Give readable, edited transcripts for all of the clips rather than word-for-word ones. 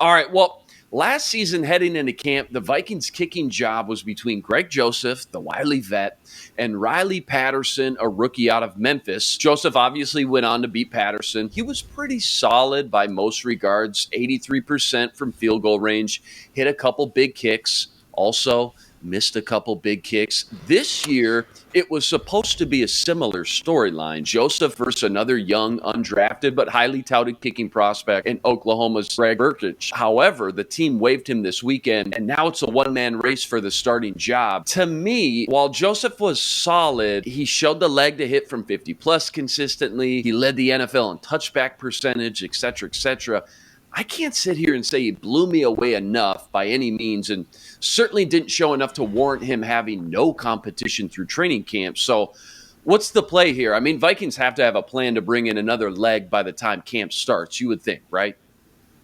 All right. Well, last season heading into camp, the Vikings kicking job was between Greg Joseph, the wily vet, and Riley Patterson, a rookie out of Memphis. Joseph obviously went on to beat Patterson. He was pretty solid by most regards, 83% from field goal range, hit a couple big kicks. Also, missed a couple big kicks. This year, it was supposed to be a similar storyline. Joseph versus another young, undrafted, but highly touted kicking prospect in Oklahoma's Greg Burkich. However, the team waived him this weekend, and now it's a one-man race for the starting job. To me, while Joseph was solid, he showed the leg to hit from 50 plus consistently. He led the NFL in touchback percentage, et cetera, et cetera. I can't sit here and say he blew me away enough by any means, and certainly didn't show enough to warrant him having no competition through training camp. So, what's the play here? I mean, Vikings have to have a plan to bring in another leg by the time camp starts, you would think, right?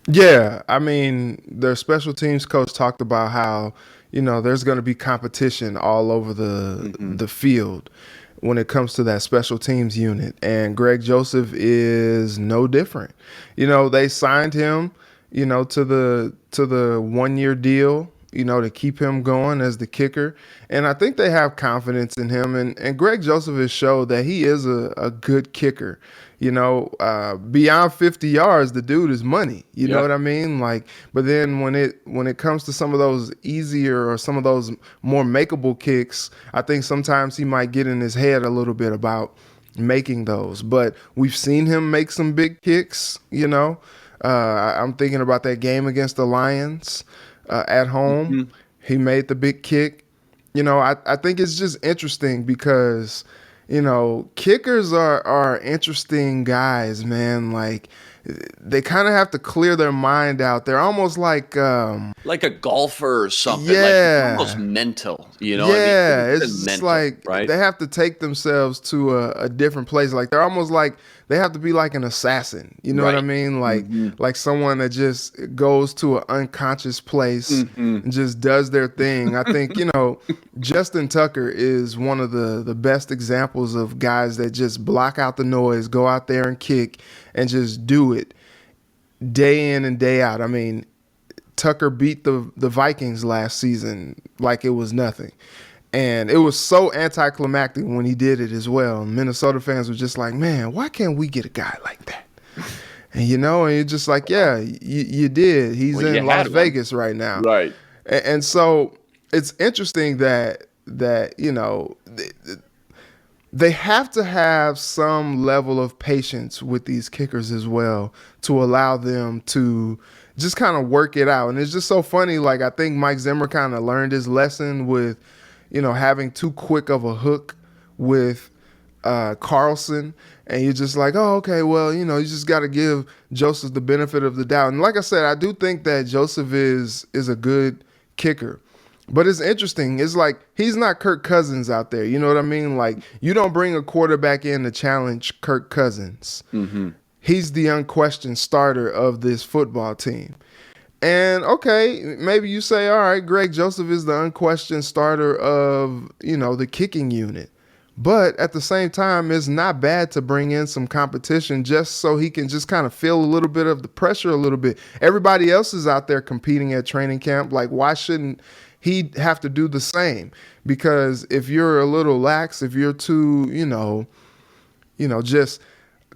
Yeah, I mean, their special teams coach talked about how, there's going to be competition all over the Mm-hmm. the field when it comes to that special teams unit, and Greg Joseph is no different. They signed him, to the 1 year deal, to keep him going as the kicker, and I think they have confidence in him. And Greg Joseph has showed that he is a good kicker. Beyond 50 yards, the dude is money. You know Yep. what I mean? Like, but then when it comes to some of those easier or some of those more makeable kicks, I think sometimes he might get in his head a little bit about making those. But we've seen him make some big kicks. I'm thinking about that game against the Lions at home. Mm-hmm. He made the big kick. I think it's just interesting because kickers are interesting guys, man. Like, they kind of have to clear their mind out. They're almost like, Like a golfer or something. Like it's almost yeah, mental, you know? I mean, yeah. it's It's just mental, like right? they have to take themselves to a different place. Like, they're almost like they have to be like an assassin. You know what I Right. mean? Like, Mm-hmm. like someone that just goes to an unconscious place Mm-hmm. and just does their thing. I think, Justin Tucker is one of the best examples of guys that just block out the noise, go out there and kick, and just do it day in and day out. I mean, Tucker beat the Vikings last season like it was nothing. And it was so anticlimactic when he did it as well. Minnesota fans were just like, man, why can't we get a guy like that? And you're just like, yeah, you did. He's Well, you in Las had one. Vegas right now. Right. And so it's interesting that they have to have some level of patience with these kickers as well to allow them to just kind of work it out. And it's just so funny. Like, I think Mike Zimmer kind of learned his lesson with, having too quick of a hook with Carlson. And you're just like, oh, okay, well, you just got to give Joseph the benefit of the doubt. And like I said, I do think that Joseph is a good kicker. But it's interesting. It's like he's not Kirk Cousins out there. You know what I mean? Like, you don't bring a quarterback in to challenge Kirk Cousins. Mm-hmm. He's the unquestioned starter of this football team. And okay, maybe you say, all right, Greg Joseph is the unquestioned starter of, the kicking unit. But at the same time, it's not bad to bring in some competition just so he can just kind of feel a little bit of the pressure a little bit. Everybody else is out there competing at training camp. Like, why shouldn't he have to do the same? Because if you're a little lax, if you're too, just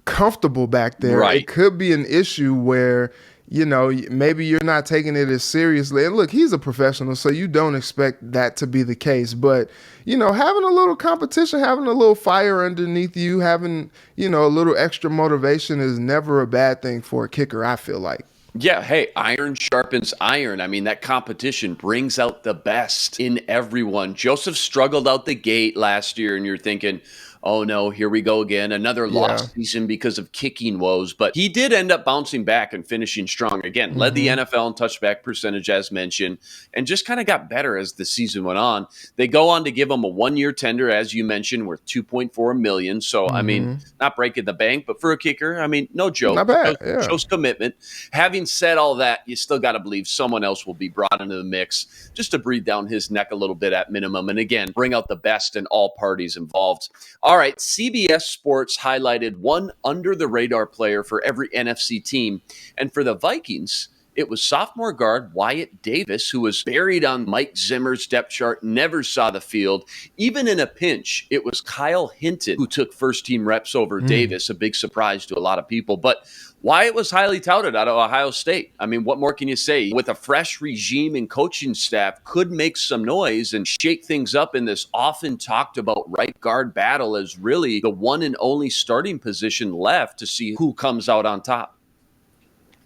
comfortable back there, it Right. could be an issue where, maybe you're not taking it as seriously. And look, he's a professional, so you don't expect that to be the case. But, having a little competition, having a little fire underneath you, having, a little extra motivation is never a bad thing for a kicker, I feel like. Yeah, hey, iron sharpens iron. I mean, that competition brings out the best in everyone. Joseph struggled out the gate last year, and you're thinking, oh no, here we go again. Another Yeah. lost season because of kicking woes. But he did end up bouncing back and finishing strong again. Led the Hmm. NFL in touchback percentage, as mentioned, and just kind of got better as the season went on. They go on to give him a 1 year tender, as you mentioned, worth 2.4 million. So, I mean, Hmm. not breaking the bank, but for a kicker, I mean, no joke. Not bad. Yeah. Shows commitment. Having said all that, you still got to believe someone else will be brought into the mix just to breathe down his neck a little bit at minimum. And again, bring out the best in all parties involved. All right, CBS Sports highlighted one under the radar player for every NFC team. And for the Vikings, It was sophomore guard Wyatt Davis, who was buried on Mike Zimmer's depth chart, never saw the field. Even in a pinch, it was Kyle Hinton who took first-team reps over Davis, a big surprise to a lot of people. But Wyatt was highly touted out of Ohio State. I mean, what more can you say? With a fresh regime and coaching staff, could make some noise and shake things up in this often talked about right guard battle as really the one and only starting position left to see who comes out on top.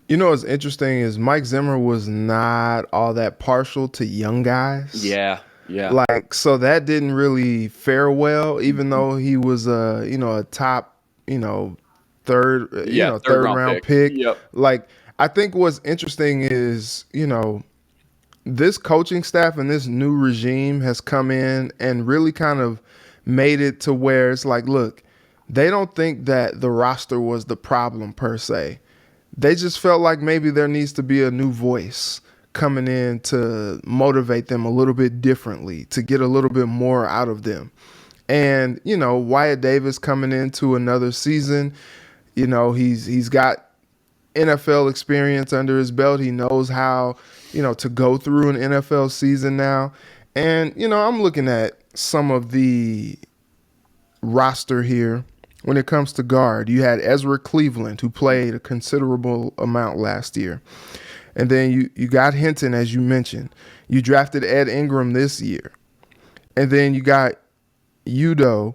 You know what's interesting is Mike Zimmer was not all that partial to young guys. Yeah. Like, so that didn't really fare well, even though he was a top, third round pick. Yep. Like, I think what's interesting is, this coaching staff and this new regime has come in and really kind of made it to where it's like, look, they don't think that the roster was the problem per se. They just felt like maybe there needs to be a new voice coming in to motivate them a little bit differently, to get a little bit more out of them. And, Wyatt Davis coming into another season, he's got NFL experience under his belt. He knows how, to go through an NFL season now. And, I'm looking at some of the roster here. When it comes to guard, you had Ezra Cleveland, who played a considerable amount last year. And then you got Hinton, as you mentioned. You drafted Ed Ingram this year. And then you got Udoh,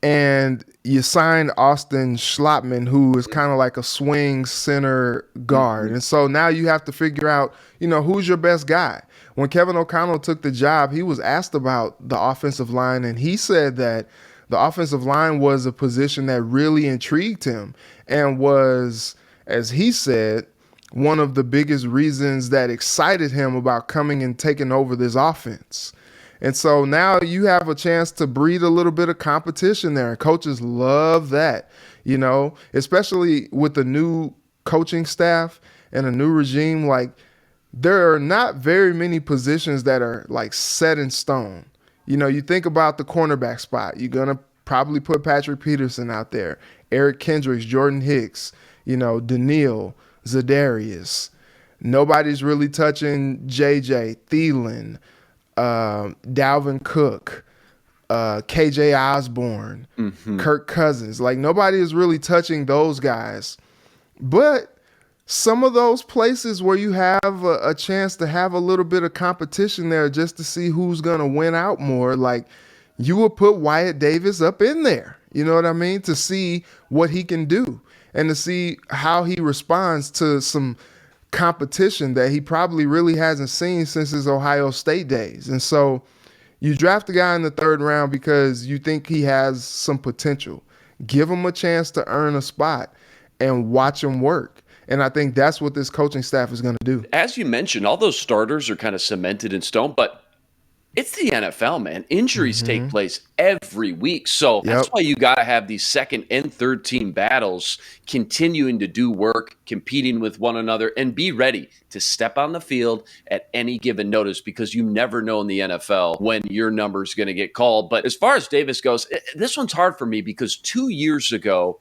and you signed Austin Schlottman, who is kind of like a swing center guard. And so now you have to figure out, who's your best guy. When Kevin O'Connell took the job, he was asked about the offensive line, and he said that the offensive line was a position that really intrigued him and was, as he said, one of the biggest reasons that excited him about coming and taking over this offense. And so now you have a chance to breed a little bit of competition there. And coaches love that, especially with the new coaching staff and a new regime. Like, there are not very many positions that are like set in stone. You think about the cornerback spot. You're going to probably put Patrick Peterson out there, Eric Kendricks, Jordan Hicks, Daniil, Zadarius. Nobody's really touching JJ, Thielen, Dalvin Cook, KJ Osborne, Kirk Cousins. Like, nobody is really touching those guys. But some of those places where you have a chance to have a little bit of competition there just to see who's going to win out more, like, you would put Wyatt Davis up in there, you know what I mean, to see what he can do and to see how he responds to some competition that he probably really hasn't seen since his Ohio State days. And so you draft a guy in the third round because you think he has some potential. Give him a chance to earn a spot and watch him work. And I think that's what this coaching staff is going to do. As you mentioned, all those starters are kind of cemented in stone, but it's the NFL, man. Injuries take place every week. So that's why you got to have these second and third team battles, continuing to do work, competing with one another, and be ready to step on the field at any given notice, because you never know in the NFL when your number is going to get called. But as far as Davis goes, this one's hard for me because 2 years ago,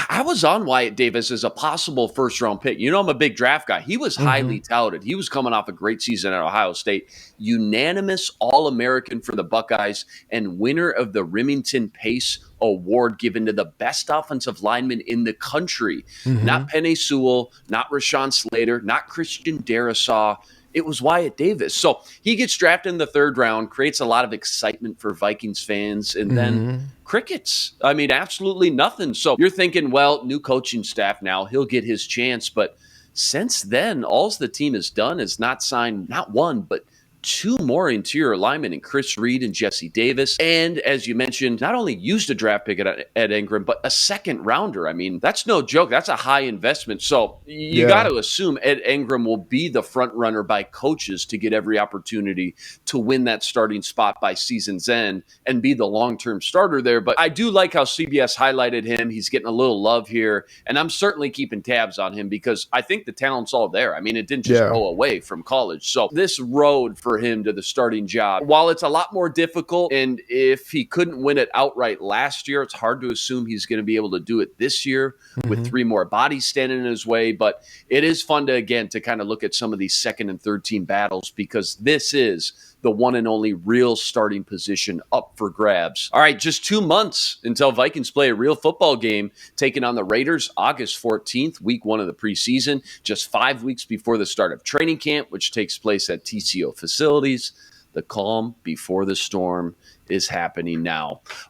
I was on Wyatt Davis as a possible first-round pick. I'm a big draft guy. He was highly touted. He was coming off a great season at Ohio State. Unanimous All-American for the Buckeyes and winner of the Remington Pace Award given to the best offensive lineman in the country. Not Penei Sewell, not Rashawn Slater, not Christian Darrisaw. It was Wyatt Davis. So he gets drafted in the third round, creates a lot of excitement for Vikings fans, and then crickets. I mean, absolutely nothing. So you're thinking, well, new coaching staff now, he'll get his chance. But since then, all the team has done is not sign not one, but two more interior linemen in Chris Reed and Jesse Davis. And as you mentioned, not only used a draft pick at Ed Ingram, but a second rounder. I mean, that's no joke. That's a high investment. So you got to assume Ed Ingram will be the front runner by coaches to get every opportunity to win that starting spot by season's end and be the long-term starter there. But I do like how CBS highlighted him. He's getting a little love here. And I'm certainly keeping tabs on him because I think the talent's all there. I mean, it didn't just go away from college. So this road for for him to the starting job. While it's a lot more difficult, and if he couldn't win it outright last year, it's hard to assume he's going to be able to do it this year with 3 more bodies standing in his way. But it is fun to, again, to kind of look at some of these second and third team battles, because this is the one and only real starting position up for grabs. All right, just 2 months until Vikings play a real football game, taking on the Raiders August 14th, week 1 of the preseason, just 5 weeks before the start of training camp, which takes place at TCO facilities. The calm before the storm is happening now.